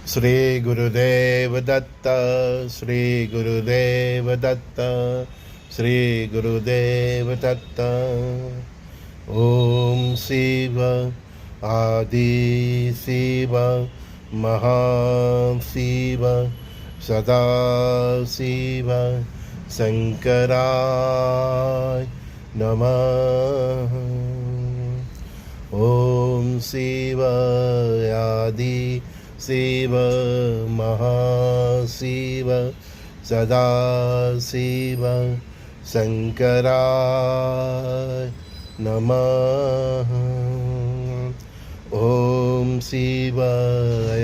श्री गुरुदेव दत्त, श्री गुरुदेव दत्त, श्री गुरुदेव दत्त। ओम शिव आदि शिव महाशिव सदा शिव शंकराय नमः। ओम शिव आदि शिव महाशिव सदा शिव शंकराय नमः। ओम शिव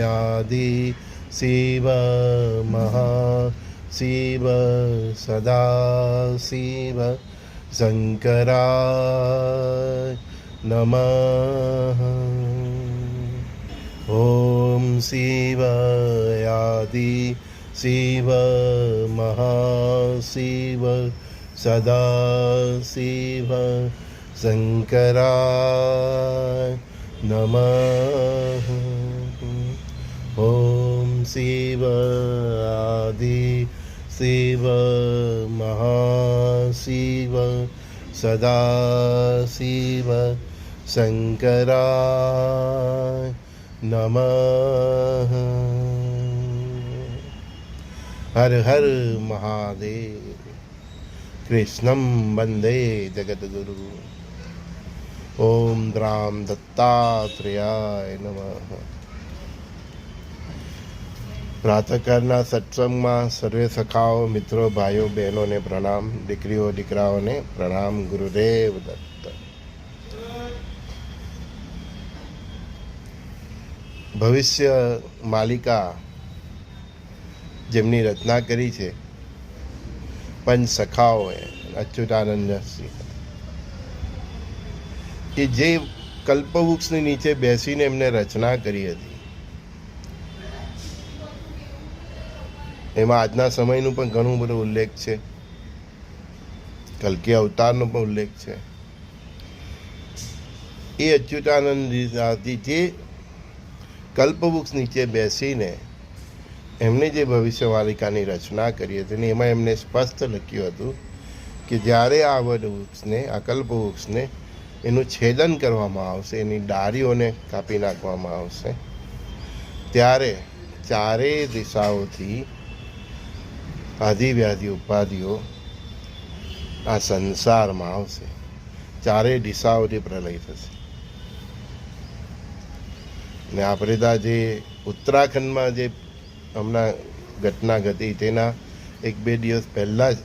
आदि शिव महाशिव सदा शिव शंकराय नमः। ओम शिव आदि शिव महाशिव सदा शिव शंकराय नमः। ओम शिव आदि शिव महाशिव सदा शिव शंकराय नमः। हर हर महादेव। कृष्णं वंदे जगद्गुरु। ओम राम दत्तात्रेयाय नमः। प्रातःकालના સત્સંગમાં સર્વે સખાઓ, મિત્રો, ભાઈઓ, બહેનોને પ્રણામ, દીકરીઓ દીકરાઓને પ્રણામ. ગુરુદેવ દત્ત. ભવિષ્ય માલિકા જેમની રચના કરી છે પંચ સખાઓએ, અચ્યુતાનંદ સિંહ, કે જે કલ્પવૃક્ષની નીચે બેસીને એમને રચના કરી હતી, એમાં આજના સમયનું પણ ઘણું બધો ઉલ્લેખ છે. કલ્કી અવતારનો પણ ઉલ્લેખ છે. એ અચ્યુતાનંદ જે કલ્પવૃક્ષ નીચે બેસીને એમને જે ભવિષ્યવાલિકાની રચના કરી હતી ને એમાં એમને સ્પષ્ટ લખ્યું હતું કે જ્યારે આ વડવૃક્ષને, આ કલ્પવૃક્ષને એનું છેદન કરવામાં આવશે, એની ડાળીઓને કાપી નાખવામાં આવશે, ત્યારે ચારેય દિશાઓથી આધિવ્યાધિ ઉપાધિઓ આ સંસારમાં આવશે. ચારેય દિશાઓથી પ્રલય થશે. ને આપણે ત્યાં જે ઉત્તરાખંડમાં જે હમણાં ઘટના ઘટી તેના 1-2 દિવસ પહેલાં જ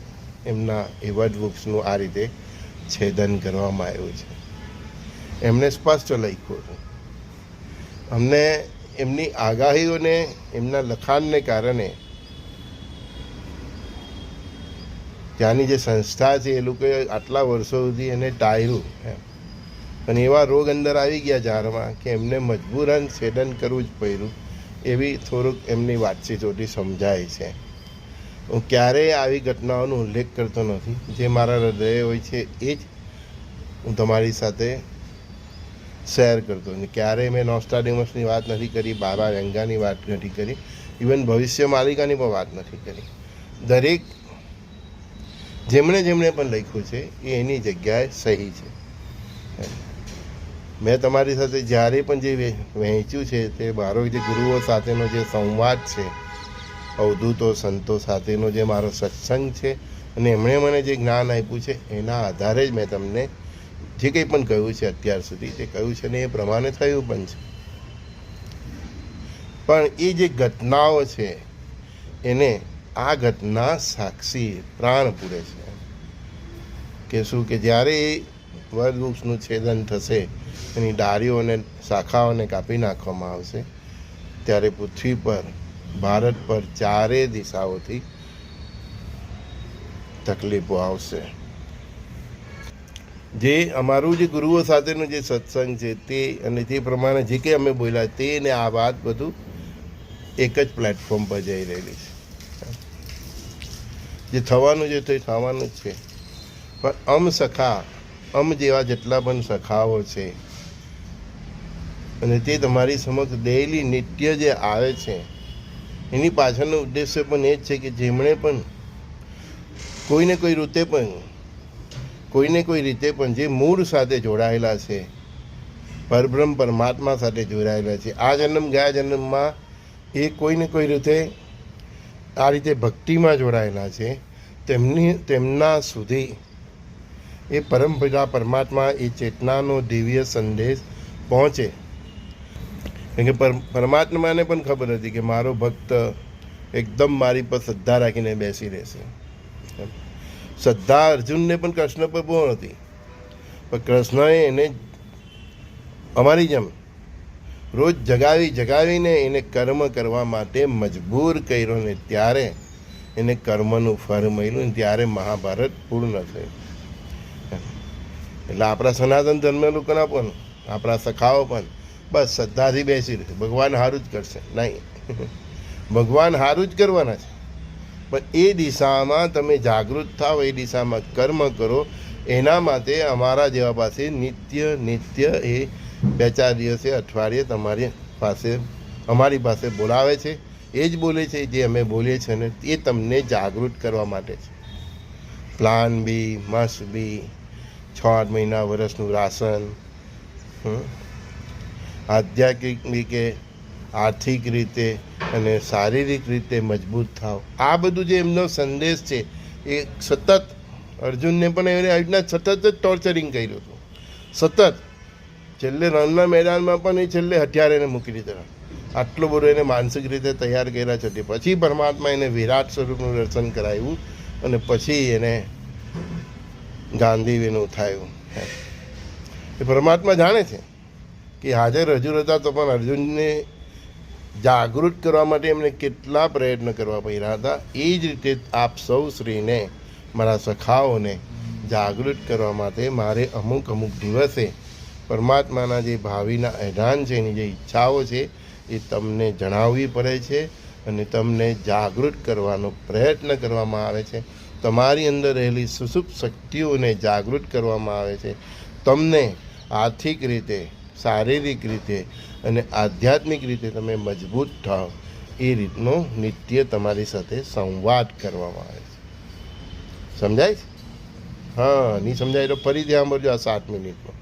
એમના એ વડવૃક્ષનું આ રીતે છેદન કરવામાં આવ્યું છે. એમને સ્પષ્ટ લખ્યું છે. અમને એમની આગાહીઓને, એમના લખાણને કારણે ત્યાંની જે સંસ્થા છે એ લોકોએ આટલા વર્ષો સુધી એને ટાળ્યું અને એવા રોગ અંદર આવી ગયા ઝાડમાં કે એમને મજબૂરન છેદન કરવું જ પડ્યું. એવી થોડુંક એમની વાતચીતોથી સમજાય છે. હું ક્યારેય આવી ઘટનાઓનો ઉલ્લેખ કરતો નથી. જે મારા હૃદય હોય છે એ જ હું તમારી સાથે શેર કરતો નથી. ક્યારેય મેં નોસ્ટ્રાડેમસની વાત નથી કરી, બાબા વેંગાની વાત નથી કરી, ઇવન ભવિષ્ય માલિકાની પણ વાત નથી કરી. દરેક જેમણે જેમણે પણ લખ્યું છે એ એની જગ્યાએ સહી છે. મેં તમારી સાથે જ્યારે પણ જે વહેંચ્યું છે તે મારો જે ગુરુઓ સાથેનો જે સંવાદ છે, અવધૂતો સંતો સાથેનો જે મારો સત્સંગ છે, અને એમણે મને જે જ્ઞાન આપ્યું છે એના આધારે જ મેં તમને જે કંઈ પણ કહ્યું છે અત્યાર સુધી તે કહ્યું છે ને એ પ્રમાણે થયું પણ છે. પણ એ જે ઘટનાઓ છે એને આ ઘટના સાક્ષી પ્રાણ પૂરે છે કે શું, કે જ્યારે એ વડવૃક્ષનું છેદન થશે, એની ડાળીઓ અને શાખાઓને કાપી નાખવામાં આવશે, ત્યારે પૃથ્વી પર, ભારત પર ચારે દિશાઓથી તકલીફો આવશે. જે અમારું જે ગુરુઓ સાથેનું જે સત્સંગ છે તે અને તે પ્રમાણે જે કંઈ અમે બોલ્યા તે ને આ વાત બધું એક જ પ્લેટફોર્મ પર જઈ રહેલી છે. જે થવાનું છે તે થવાનું જ છે. પણ સખા જેવા જેટલા પણ સખાઓ છે અને તે તમારી સમક્ષ ડેઈલી નિત્ય જે આવે છે એની પાછળનો ઉદ્દેશ્ય પણ એ જ છે કે જેમણે પણ કોઈને કોઈ રીતે પણ કોઈને કોઈ રીતે પણ જે મૂળ સાથે જોડાયેલા છે, પરબ્રહ્મ પરમાત્મા સાથે જોડાયેલા છે, આ જન્મ ગયા જન્મમાં એ કોઈને કોઈ રીતે આ રીતે ભક્તિમાં જોડાયેલા છે, તેમના સુધી એ પરમપિતા પરમાત્મા એ ચેતનાનો દિવ્ય સંદેશ પહોંચે. કેમ કે પરમાત્માને પણ ખબર હતી કે મારો ભક્ત એકદમ મારી પર શ્રદ્ધા રાખીને બેસી રહેશે. શ્રદ્ધા અર્જુનને પણ કૃષ્ણ પર બહુ હતી, પણ કૃષ્ણએ એને અમારી જેમ રોજ જગાવીને એને કર્મ કરવા માટે મજબૂર કર્યો ને ત્યારે એને કર્મનું ફળ મળ્યું ને ત્યારે મહાભારત પૂર્ણ થયું. એટલે આપણા સનાતન ધર્મ લોકોના પણ આપણા સખાઓ પણ બસ શ્રદ્ધાથી બેસી રહેશે, ભગવાન સારું જ કરશે. નહીં, ભગવાન સારું જ કરવાના છે, પણ એ દિશામાં તમે જાગૃત થાઓ, એ દિશામાં કર્મ કરો. એના માટે અમારા જેવા પાસે નિત્ય એ 2-4 દિવસે અઠવાડિયે તમારી પાસે અમારી પાસે બોલાવે છે. એ જ બોલે છે જે અમે બોલીએ છીએ ને એ તમને જાગૃત કરવા માટે છે. પ્લાન બી, મસ્ત બી, 6 મહિના વર્ષનું રાશન, આધ્યાત્મિક રીતે, આર્થિક રીતે અને શારીરિક રીતે મજબૂત થાવ. આ બધું જે એમનો સંદેશ છે એ સતત અર્જુનને પણ એવી રીતના સતત જ ટોર્ચરિંગ કર્યું હતું. સતત છેલ્લે રણના મેદાનમાં પણ એ છેલ્લે હથિયાર એને મૂકી દીધા. આટલો બધો એને માનસિક રીતે તૈયાર કર્યા છે. પછી પરમાત્મા એને વિરાટ સ્વરૂપનું દર્શન કરાવ્યું અને પછી એને ગાંધીવીનું થયું. એ પરમાત્મા જાણે છે કે હાજર હજુર હતા તો પણ અર્જુનને જાગૃત કરવા માટે એમને કેટલા પ્રયત્ન કરવા પડ્યા હતા. એ જ રીતે આપ સૌ શ્રીને, મારા સખાઓને જાગૃત કરવા માટે મારે અમુક દિવસે પરમાત્માના જે ભાવિના એધાન છે, એની જે ઈચ્છાઓ છે એ તમને જણાવવી પડે છે અને તમને જાગૃત કરવાનો પ્રયત્ન કરવામાં આવે છે. તમારી અંદર રહેલી સુષુપ્ત શક્તિઓને જાગૃત કરવામાં આવે છે. તમને આર્થિક રીતે, શારીરિક રીતે અને આધ્યાત્મિક રીતે તમે મજબૂત થાઓ એ રીતનો નિત્ય તમારી સાથે સંવાદ કરવામાં આવે છે. સમજાય છે? હા, નહીં સમજાય તો ફરીથી સાંભળજો આ 7 મિનિટમાં.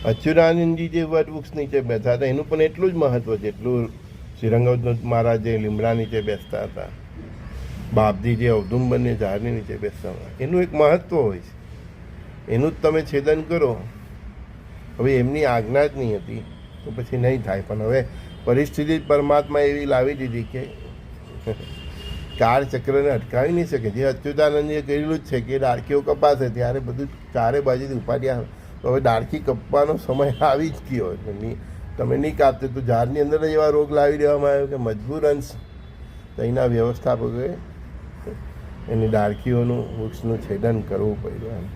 અચ્યુતાનંદજી જે વટવૃક્ષ નીચે બેઠા હતા એનું પણ એટલું જ મહત્વ છે જેટલું શ્રીરંગવત મહારાજ જે લીમડા નીચે બેસતા હતા, બાપજી જે ઔદુંબરની ઝાડની નીચે બેસતા હતા, એનું એક મહત્વ હોય છે. એનું જ તમે છેદન કરો. હવે એમની આજ્ઞા જ નહીં હતી તો પછી નહીં થાય. પણ હવે પરિસ્થિતિ પરમાત્મા એવી લાવી દીધી કે કાળચક્રને અટકાવી નહીં શકે. જે અચ્યુતાનંદજીએ કરેલું જ છે કે ડાળખીઓ કપાશે ત્યારે બધું ચારે બાજુથી ઉપાડી આવે. તો હવે ડાળખી કપવાનો સમય આવી જ ગયો. તમે નહીં કાપતે તો ઝાડની અંદર જ એવા રોગ લાવી દેવામાં આવ્યો કે મજબૂર અંશ તો એના વ્યવસ્થાપકોએ એની ડાળખીઓનું વૃક્ષનું છેદન કરવું પડ્યું.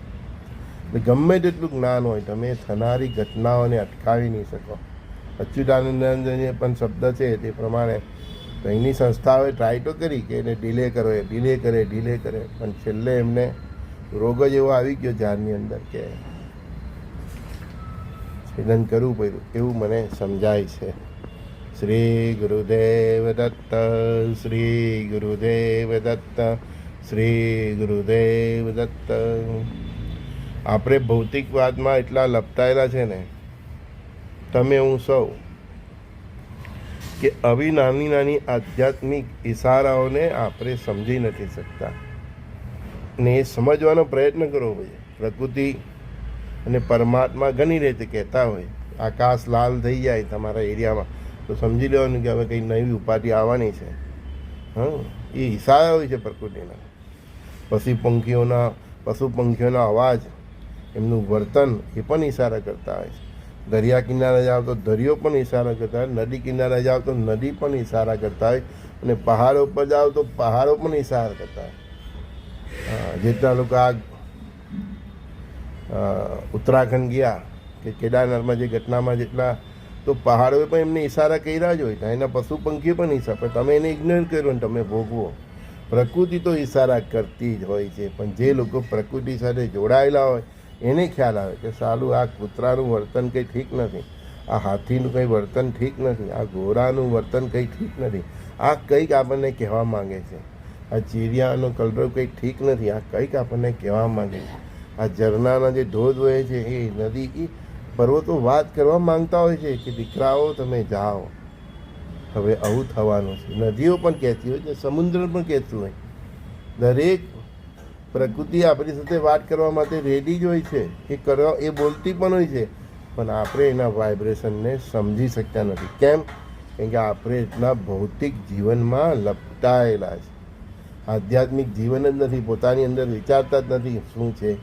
એટલે ગમે તેટલું જ્ઞાન હોય તમે થનારી ઘટનાઓને અટકાવી નહીં શકો. અચ્યુતાનંદજી પણ શબ્દ છે તે પ્રમાણે તો એની સંસ્થાઓએ ટ્રાય તો કરી કે એને ડીલે કરે પણ છેલ્લે એમને રોગ જ એવો આવી ગયો ઝાડની અંદર કે છેદન કરવું પડ્યું એવું મને સમજાય છે. શ્રી ગુરુદેવ દત્ત, શ્રી ગુરુદેવ દત્ત, શ્રી ગુરુદેવ દત્ત. આપણે ભૌતિકવાદમાં એટલા લપટાયેલા છે ને તમે હું સૌ કે આવી નાની આધ્યાત્મિક ઇશારાઓને આપણે સમજી નથી શકતા ને એ સમજવાનો પ્રયત્ન કરવો જોઈએ. પ્રકૃતિ અને પરમાત્મા ઘણી રીતે કહેતા હોય આકાશ લાલ થઈ જાય તમારા એરિયામાં તો સમજી લેવાનું કે હવે કંઈ નવી ઉપાધિ આવવાની છે. હા, એ ઈશારા હોય છે પ્રકૃતિના. પશુ પંખીઓના અવાજ, એમનું વર્તન એ પણ ઈશારા કરતા હોય છે. દરિયા કિનારે જાઓ તો દરિયો પણ ઈશારા કરતા હોય, નદી કિનારે જાઓ તો નદી પણ ઈશારા કરતા હોય અને પહાડો ઉપર જાઓ તો પહાડો પણ ઈશારા કરતા હોય. જેટલા લોકો આ ઉત્તરાખંડ ગયા કે કેદારનાથમાં જે ઘટનામાં જેટલા તો પહાડોએ પણ એમને ઈશારા કર્યા જ હોય. એના પશુ પંખીઓ પણ ઈશારા, પણ તમે એને ઇગ્નોર કર્યો ને તમે ભોગવો. પ્રકૃતિ તો ઈશારા કરતી જ હોય છે, પણ જે લોકો પ્રકૃતિ સાથે જોડાયેલા હોય એને ખ્યાલ આવે કે સાલું આ કૂતરાનું વર્તન કંઈ ઠીક નથી, આ હાથીનું કંઈ વર્તન ઠીક નથી, આ ઘોડાનું વર્તન કંઈ ઠીક નથી, આ કંઈક આપણને કહેવા માંગે છે. આ ચીરિયાનો કલરવ કંઈક ઠીક નથી. આ કંઈક આપણને કહેવા માંગે છે. આ ઝરણાના જે ધોધ વહે છે એ નદી એ પર્વતો વાત કરવા માંગતા હોય છે કે દીકરાઓ તમે જાઓ, હવે આવું થવાનું છે. નદીઓ પણ કહેતી હોય છે, સમુદ્ર પણ કહેતું હોય. દરેક પ્રકૃતિ આપણી સાથે વાત કરવા માટે રેડી જ હોય છે. એ બોલતી પણ હોય છે, પણ આપણે એના વાઇબ્રેશનને સમજી શકતા નથી. કેમ? કેમ કે આપણે એટલા ભૌતિક જીવનમાં લપટાયેલા છે. આધ્યાત્મિક જીવન જ નથી, પોતાની અંદર વિચારતા જ નથી શું છે.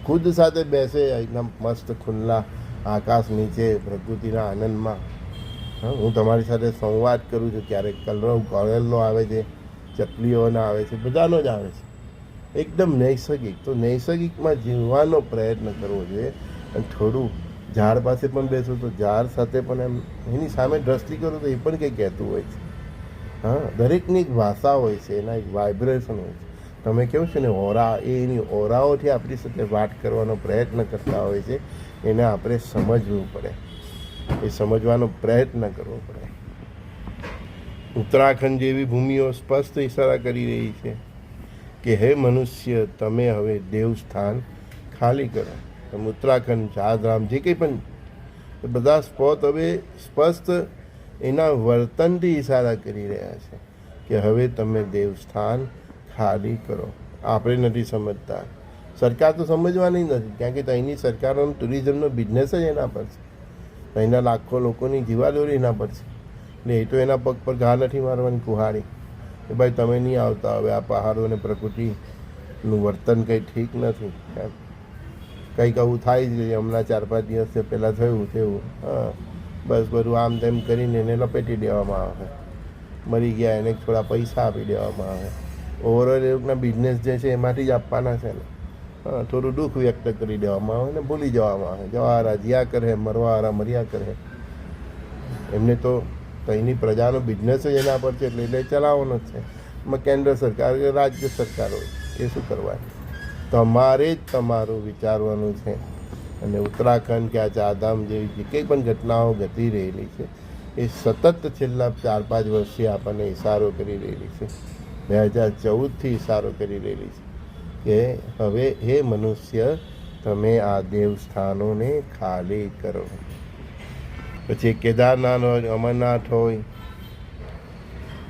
ખુદ સાથે બેસે એકદમ મસ્ત ખુલ્લા આકાશ નીચે પ્રકૃતિના આનંદમાં. હું તમારી સાથે સંવાદ કરું છું, ક્યારેક કલરવ કોયલનો આવે છે, ચકલીઓના આવે છે, બધાનો જ આવે છે, એકદમ નૈસર્ગિક. તો નૈસર્ગિકમાં જીવવાનો પ્રયત્ન કરવો જોઈએ. અને થોડું ઝાડ પાસે પણ બેસો તો ઝાડ સાથે પણ એમ એની સામે દ્રષ્ટિ કરો તો એ પણ કંઈ કહેતું હોય છે. દરેકની એક ભાષા હોય છે, એના એક વાઇબ્રેશન હોય છે. તમે કહો છો ને ઓરા, એની ઓરાઓથી આપણી સાથે વાત કરવાનો પ્રયત્ન કરતા હોય છે. એને આપણે સમજવું પડે, એ સમજવાનો પ્રયત્ન કરવો પડે. ઉત્તરાખંડ જેવી ભૂમિઓ સ્પષ્ટ ઇશારા કરી રહી છે કે હે મનુષ્ય, તમે હવે દેવસ્થાન ખાલી કરો. તમે ઉત્તરાખંડ, ચારધામ, જે કંઈ પણ બધા સ્પોટ હવે સ્પષ્ટ એના વર્તનથી ઇશારા કરી રહ્યા છે કે હવે તમે દેવસ્થાન ખાલી કરો. આપણે નથી સમજતા. સરકાર તો સમજવાની નથી, કારણ કે ત્યાંની સરકારોનો ટુરિઝમનો બિઝનેસ જ એના પર છે. ત્યાંના લાખો લોકોની જીવાદોરી એના પર છે. એટલે એ તો એના પગ પર ઘા નથી મારવાની કુહાડી કે ભાઈ તમે નહીં આવતા. હવે આ પહાડો અને પ્રકૃતિનું વર્તન કંઈ ઠીક નથી. કંઈક આવું થાય જ. હમણાં 4-5 દિવસ પહેલાં થયું તેવું. બસ બધું આમ તેમ કરીને એને લપેટી દેવામાં આવે, મરી ગયા એને થોડા પૈસા આપી દેવામાં આવે. ઓવરઓલ એ લોકોના બિઝનેસ જે છે એમાંથી જ આપવાના છે ને. થોડું દુઃખ વ્યક્ત કરી દેવામાં આવે ને ભૂલી જવામાં આવે. જવાવાળા જ્યાં કરે, મરવાવાળા મર્યા કરે. એમને તો ત્યાંની પ્રજાનો બિઝનેસ જ એના પર છે, એટલે ચલાવવાનો જ છે. એમાં કેન્દ્ર સરકાર કે રાજ્ય સરકાર હોય એ શું કરવાની. તમારે જ તમારું વિચારવાનું છે. અને ઉત્તરાખંડ કે આ ચારધામ જેવી જે કંઈ પણ ઘટનાઓ ઘટી રહેલી છે એ સતત છેલ્લા 4-5 વર્ષથી આપણને ઇશારો કરી રહેલી છે. 2014થી ઇશારો કરી રહેલી છે કે હવે હે મનુષ્ય, તમે આ દેવસ્થાનોને ખાલી કરો. પછી કેદારનાથ હોય, અમરનાથ હોય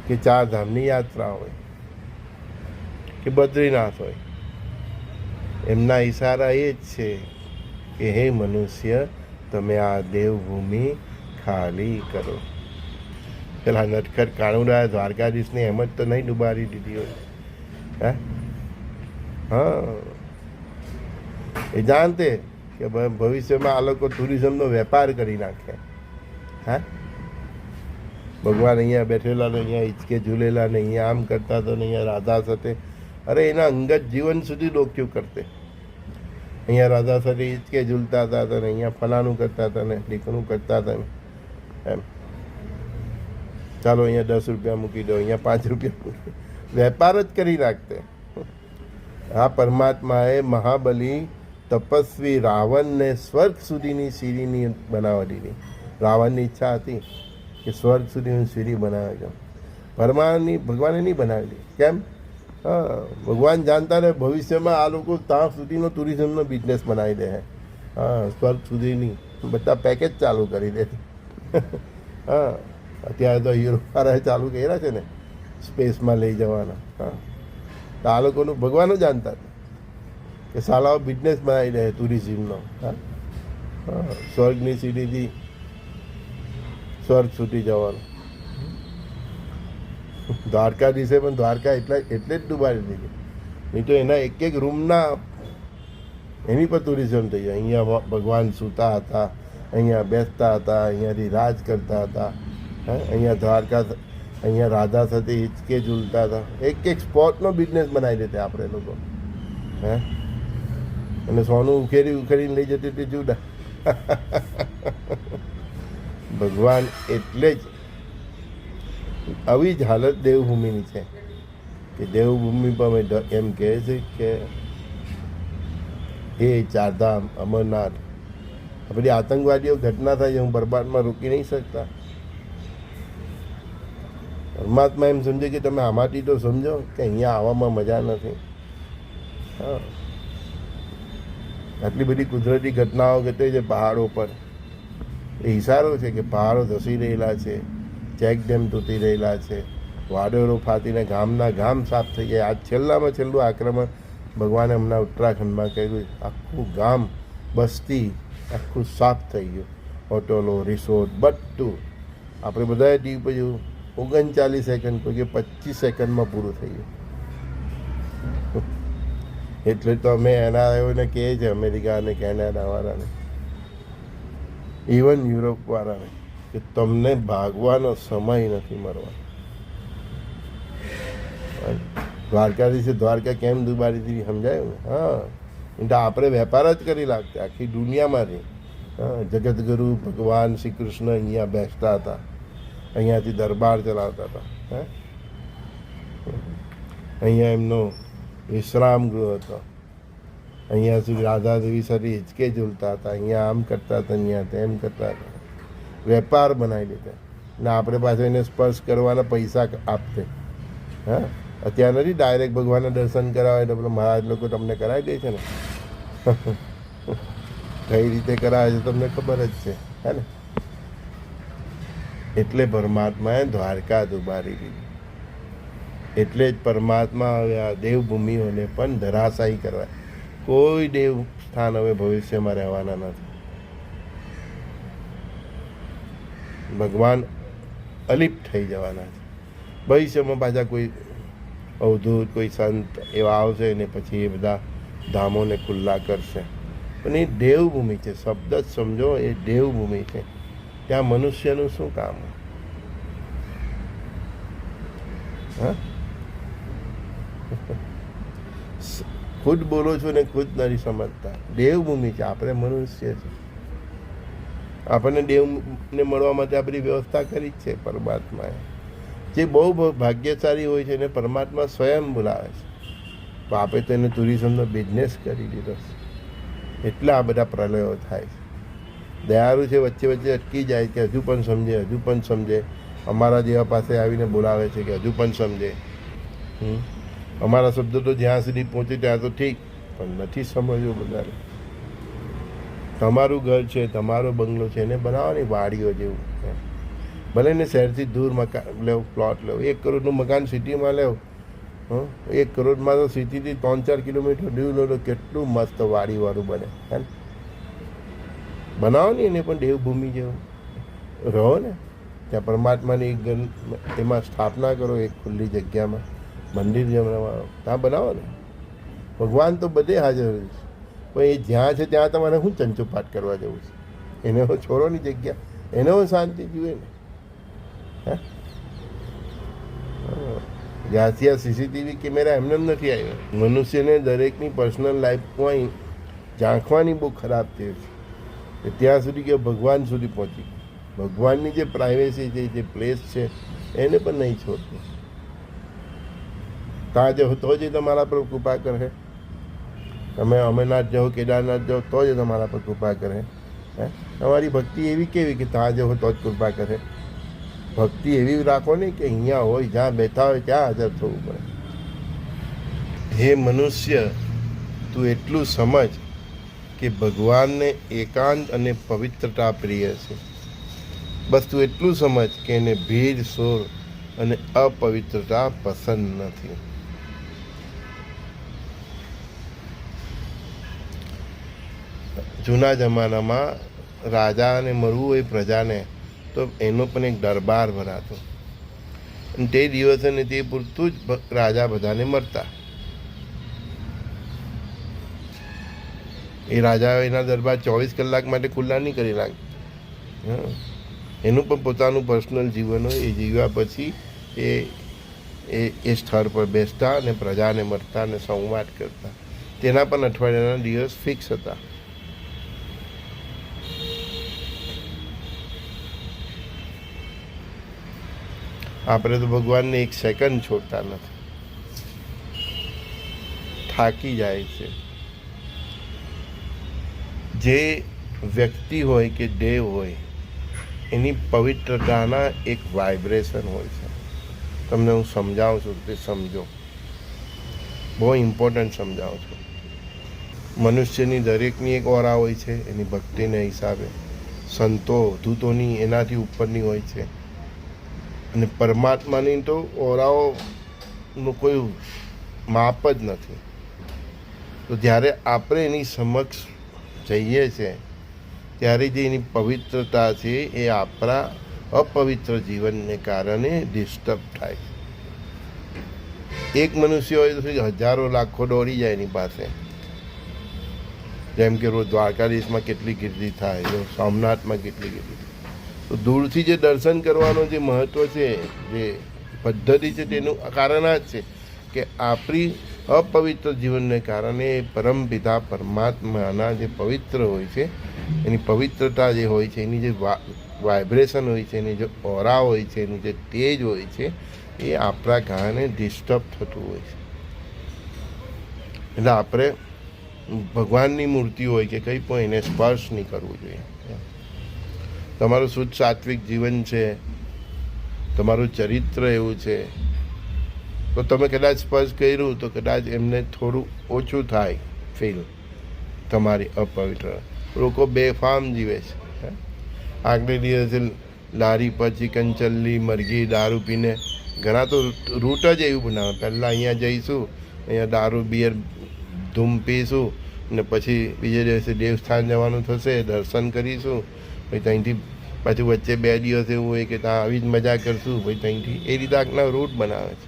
કે ચારધામની યાત્રા હોય કે બદ્રીનાથ હોય, એમના ઈશારા એ જ છે કે હે મનુષ્ય, તમે આ દેવભૂમિ ખાલી કરો. પેલા નટખટ કાણુડા દ્વારકાધીશને એમ જ તો નહીં ડુબાડી દીધી હોય. હા, એ જાણતે કે ભવિષ્યમાં આ લોકો ટુરિઝમનો વેપાર કરી નાખે. ભગવાન અહીંયા બેઠેલા ને અહીંયા હિંચકે ઝૂલેલા ને અહીંયા આમ કરતા હતા ને અહીંયા રાધા સાથે, અરે એના અંગત જીવન સુધી ડોક્યું કરતે. અહીંયા રાધા સાથે હિંચકે ઝૂલતા હતા ને અહીંયા ફલાણું કરતા હતા ને ઢીકણું કરતા હતા એમ. ચાલો અહીંયા 10 રૂપિયા મૂકી દો, અહીંયા 5 રૂપિયા મૂકી, વેપાર જ કરી નાખતે. આ પરમાત્માએ મહાબલી તપસ્વી રાવણને સ્વર્ગ સુધીની સીડીની બનાવવા દીધી. રાવણની ઈચ્છા હતી કે સ્વર્ગ સુધીની સીડી બનાવે છે. ભગવાને નહીં બનાવેલી. કેમ? ભગવાન જાણતા રહે ભવિષ્યમાં આ લોકો ત્યાં સુધીનો ટુરિઝમનો બિઝનેસ બનાવી દે. સ્વર્ગ સુધીની બધા પેકેજ ચાલુ કરી દે. અત્યારે તો યુરોપવાળાએ ચાલુ કર્યા છે ને સ્પેસમાં લઈ જવાના. તો આ લોકોનું ભગવાન જાણતા હતા કે સાલાઓ બિઝનેસ બનાવી દે ટુરિઝમનો. સ્વર્ગની સીડીથી સ્વર્ગ સુધી જવાનું. દ્વારકાધીશે પણ દ્વારકા એટલે જ ડૂબાડી દીધી. નહીં તો એના એક રૂમના એની પર ટુરિઝમ થઈ જાય. અહીંયા ભગવાન સૂતા હતા, અહીંયા બેસતા હતા, અહીંયાથી રાજ કરતા હતા. અહીંયા રાધા સાથે હિંચકે ઝૂલતા હતા. એક સ્પોટનો બિઝનેસ બનાવી દેતા આપણે લોકો. અને સોનું ઉખેડીને લઈ જતી હતી જુદા. ભગવાન એટલે જ આવી જ હાલત દેવભૂમિની છે કે દેવભૂમિ પર એમ કહે છે કે એ ચારધામ, અમરનાથ, આ બધી આતંકવાદીઓ ઘટના થાય છે, હું બરબાદમાં રોકી નહીં શકતા. પરમાત્મા એમ સમજે કે તમે આમાંથી તો સમજો કે અહીંયા આવવામાં મજા નથી. હા, આટલી બધી કુદરતી ઘટનાઓ ઘટે છે પહાડો પર, એ ઇશારો છે કે પહાડો ધસી રહેલા છે, ચેક ડેમ તૂટી રહેલા છે, વાદળો ફાટીને ગામના ગામ સાફ થઈ ગયા. આ છેલ્લામાં છેલ્લું આક્રમણ ભગવાને હમણાં ઉત્તરાખંડમાં કર્યું. આખું ગામ, બસ્તી આખું સાફ થઈ ગયું. હોટલો, રિસોર્ટ બધું. આપણે બધાએ ટીવી પર જોયું, 39 સેકન્ડ કોઈ કે 25 સેકન્ડમાં પૂરું થઈ ગયું. એટલે તો અમે એનઆરઆઈઓને કહીએ છીએ, અમેરિકા અને કેનેડાવાળાને, ઇવન યુરોપવાળાને, કે તમને ભાગવાનો સમય નથી મરવાનો. દ્વારકાધીશે દ્વારકા કેમ દુબારી હતી સમજાયું ને? હા, એટલે આપણે વેપાર જ કરી લાગતા આખી દુનિયામાંથી. હા, જગતગુરુ ભગવાન શ્રી કૃષ્ણ અહીંયા બેસતા હતા, અહીંયાથી દરબાર ચલાવતા હતા. હે, અહીંયા એમનો વિશ્રામ ગૃહ હતો. અહીંયા સુધી રાધાદેવી સાથે હિંચકે ઝૂલતા હતા, અહીંયા આમ કરતા હતા, અહીંયા તેમ કરતા હતા. વેપાર બનાવી દેતા ને આપણે પાછળ એને સ્પર્શ કરવાના પૈસા આપતે. હા, અત્યારે નથી ડાયરેક્ટ ભગવાનના દર્શન કરાવે તો પેલો મહારાજ લોકો તમને કરાવી દે છે ને. કઈ રીતે કરાવે છે તમને ખબર જ છે, હે ને? એટલે પરમાત્માએ દ્વારકા દુબારી દીધી. એટલે જ પરમાત્મા હવે આ દેવભૂમિઓને પણ ધરાશાયી કરવા. કોઈ દેવ સ્થાન હવે ભવિષ્યમાં રહેવાના નથી. ભગવાન અલિપ્ત થઈ જવાના છે. ભવિષ્યમાં પાછા કોઈ અવધૂત, કોઈ સંત એવા આવશે ને પછી એ બધા ધામોને ખુલ્લા કરશે. પણ એ દેવભૂમિ છે, શબ્દ જ સમજો, એ દેવભૂમિ છે. ત્યાં મનુષ્યનું શું કામ? હા, ખુદ બોલો છો ને ખુદ નથી સમજતા. દેવભૂમિ છે, આપણે મનુષ્ય છે. આપણને દેવને મળવા માટે આપણી વ્યવસ્થા કરી જ છે પરમાત્માએ. જે બહુ ભાગ્યશાળી હોય છે એને પરમાત્મા સ્વયં બોલાવે છે. તો આપણે તો એને ટુરિઝમનો બિઝનેસ કરી દીધો છે. એટલા આ બધા પ્રલયો થાય છે. દયાળુ છે, વચ્ચે વચ્ચે અટકી જાય કે હજુ પણ સમજે, હજુ પણ સમજે. અમારા જેવા પાસે આવીને બોલાવે છે કે હજુ પણ સમજે. અમારા શબ્દો તો જ્યાં સુધી પહોંચે ત્યાં તો ઠીક, પણ નથી સમજવું બધાને. તમારું ઘર છે, તમારો બંગલો છે, એને બનાવવાની વાડીઓ જેવું. ભલે ને શહેરથી દૂર મકાન લેવો, પ્લોટ લેવો. 1 કરોડનું મકાન સિટીમાં લેવો. 1 કરોડમાં તો સિટીથી 3-4 કિલોમીટર દૂર લો તો કેટલું મસ્ત વાડીવાળું બને. હે, બનાવો ને એને પણ દેવભૂમિ જેવું. રહો ને ત્યાં પરમાત્માની એમાં સ્થાપના કરો, એક ખુલ્લી જગ્યામાં મંદિર જમણવાળો ત્યાં બનાવો ને. ભગવાન તો બધે હાજર છે, પણ એ જ્યાં છે ત્યાં તમારે શું ચંચુપાટ કરવા જવું છે? એને હું છોડોની જગ્યા, એને હું શાંતિ જોઈએ ને. હે, જ્યાંથી આ સીસીટીવી કેમેરા એમને એમ નથી આવ્યા. મનુષ્યને દરેકની પર્સનલ લાઈફમાં ઝાંખવાની બહુ ખરાબ ટેવ છે. ત્યાં સુધી કે ભગવાન સુધી પહોંચી. ભગવાનની જે પ્રાઇવેસી છે, જે પ્લેસ છે, એને પણ નહીં છોડતું. ત્યાં જાઓ તો જ તમારા પર કૃપા કરે. તમે અમરનાથ જાઓ, કેદારનાથ જાઓ તો જ તમારા પર કૃપા કરે. હે, તમારી ભક્તિ એવી કેવી કે ત્યાં જાઓ તો જ કૃપા કરે? ભક્તિ એવી રાખો ને કે અહીંયા હોય, જ્યાં બેઠા હોય ત્યાં હાજર થવું પડે. હે મનુષ્ય, તું એટલું સમજ કે ભગવાનને એકાંત અને પવિત્રતા પ્રિય છે. બસ તું એટલું સમજ કે એને ભીડ, શોર અને અપવિત્રતા પસંદ નથી. જૂના જમાનામાં રાજાને મળવું હોય પ્રજાને તો એનો પણ એક દરબાર ભરાતો. અને તે દિવસે ને તે પૂરતું જ રાજા બધાને મળતા. એ રાજા એના દરબાર 24 કલાક માટે ખુલ્લા નહીં કરી નાખે. એનું પણ પોતાનું પર્સનલ જીવન હોય. એ જીવ્યા પછી એ સ્થળ પર બેસતા અને પ્રજાને મળતા અને સંવાદ કરતા. તેના પણ અઠવાડિયાના દિવસ ફિક્સ હતા. આપણે તો ભગવાનને 1 સેકન્ડ છોડતા નથી. થાકી જાય છે. જે વ્યક્તિ હોય કે દેવ હોય એની પવિત્રતાના એક વાઇબ્રેશન હોય છે. તમને હું સમજાવું છું તે સમજો, બહુ ઇમ્પોર્ટન્ટ સમજાવું છું. મનુષ્યની દરેકની એક ઓરા હોય છે એની ભક્તિને હિસાબે, સંતો અવધૂતોની એનાથી ઉપરની હોય છે, અને પરમાત્માની તો ઓરાઓનું કોઈ માપ જ નથી. તો જ્યારે આપણે એની સમક્ષ જઈએ છીએ ત્યારે જે એની પવિત્રતા છે એ આપણા અપવિત્ર જીવનને કારણે ડિસ્ટર્બ થાય. એક મનુષ્ય હોય તો હજારો લાખો દોડી જાય એની પાસે. જેમ કે રોજ દ્વારકાધીશમાં કેટલી ગીર્દી થાય, સોમનાથમાં કેટલી ગીર્દી. તો દૂરથી જે દર્શન કરવાનો જે મહત્ત્વ છે, જે પદ્ધતિ છે, તેનું કારણ આ જ છે કે આપણી અપવિત્ર જીવનને કારણે પરમપિતા પરમાત્માના જે પવિત્ર હોય છે એની પવિત્રતા જે હોય છે, એની જે વાઇબ્રેશન હોય છે, એની જે ઓરા હોય છે, એનું જે તેજ હોય છે, એ આપણા કારણે ડિસ્ટર્બ થતું હોય છે. એટલે આપણે ભગવાનની મૂર્તિ હોય કે કંઈ પણ એને સ્પર્શ નહીં કરવું જોઈએ. તમારું શુદ્ધ સાત્વિક જીવન છે, તમારું ચરિત્ર એવું છે, તો તમે કદાચ સ્પર્શ કર્યું તો કદાચ એમને થોડું ઓછું થાય ફીલ તમારી અપવિત્ર. લોકો બેફામ જીવે છે. આગલે દિવસે લારી પર ચિકન ચલ્લી, મરઘી, દારૂ પીને, ઘણા તો રૂટ જ એવું બનાવે, પહેલાં અહીંયા જઈશું, અહીંયા દારૂ બિયર ધૂમ પીશું, ને પછી બીજે દિવસે દેવસ્થાન જવાનું થશે, દર્શન કરીશું, પછી ત્યાંથી પાછું વચ્ચે 2 દિવસ એવું હોય કે ત્યાં આવી જ મજા કરશું, પછી ત્યાંથી એ રીતે આગના રૂટ બનાવે છે.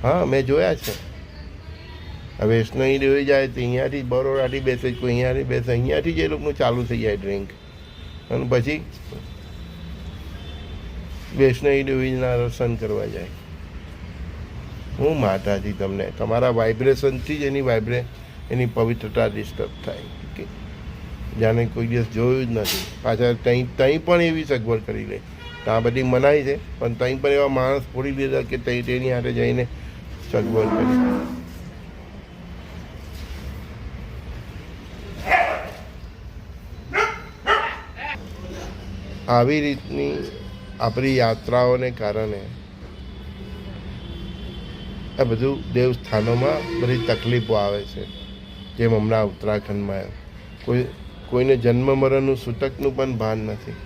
હા, મેં જોયા છે. હવે વૈષ્ણવી દેવી જાય તો અહીંયાથી બરોડાથી બેસે, કોઈ અહીંયાથી બેસે, અહીંયાથી જ એ લોકોનું ચાલુ થઈ જાય ડ્રિંક, અને પછી વૈષ્ણવી દેવીના દર્શન કરવા જાય. હું માતાજી તમને તમારા વાઇબ્રેશનથી જ એની પવિત્રતા ડિસ્ટર્બ થાય કે જાણે કોઈ દિવસ જોયું જ નથી. પાછા ત્યાં પણ એવી સગવડ કરી લે. ત્યાં બધી મનાઈ છે, પણ ત્યાં પણ એવા માણસ ફોડી લીધા કે તેની હાથે જઈને સગવડ કરી. આવી રીતની આપણી યાત્રાઓને કારણે આ બધું દેવસ્થાનોમાં બધી તકલીફો આવે છે. જેમ હમણાં ઉત્તરાખંડમાં કોઈને જન્મ મરણનું સૂતકનું પણ ભાન નથી.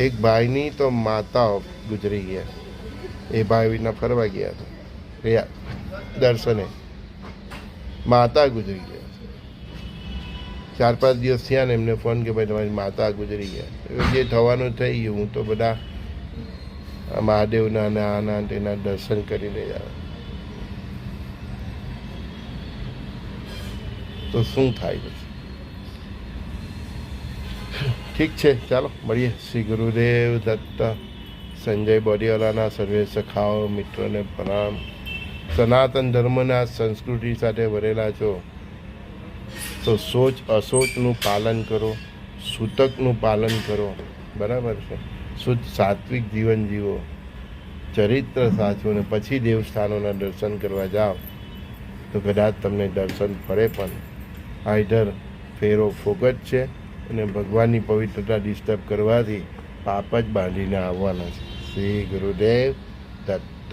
એક ભાઈની તો માતા ગુજરી ગયા. એ ભાઈ વિના ફરવા ગયા હતા દર્શને, માતા ગુજરી ગયા. 4-5 દિવસ થયા ને એમને ફોન કે ભાઈ તમારી માતા ગુજરી ગયા. જે થવાનું થઈ ગયું. હું તો બધા મહાદેવના અને આના તેના દર્શન કરીને જાવ તો શું થાય પછી? ઠીક છે, ચાલો મળીએ. શ્રી ગુરુદેવ દત્ત. સંજય બોડીવાલાના સર્વે સખાઓ મિત્રોને પ્રણામ. સનાતન ધર્મના સંસ્કૃતિ સાથે ભરેલા છો તો સોચ અસોચનું પાલન કરો, સૂતકનું પાલન કરો, બરાબર છે. શુદ્ધ સાત્વિક જીવન જીવો, ચરિત્ર સાચવો, ને પછી દેવસ્થાનોના દર્શન કરવા જાઓ તો કદાચ તમને દર્શન ફળે, પણ આઈધર ફેરો ફોગટ છે અને ભગવાનની પવિત્રતા ડિસ્ટર્બ કરવાથી પાપ જ બાંધીને આવવાના છે. શ્રી ગુરુદેવ દત્ત.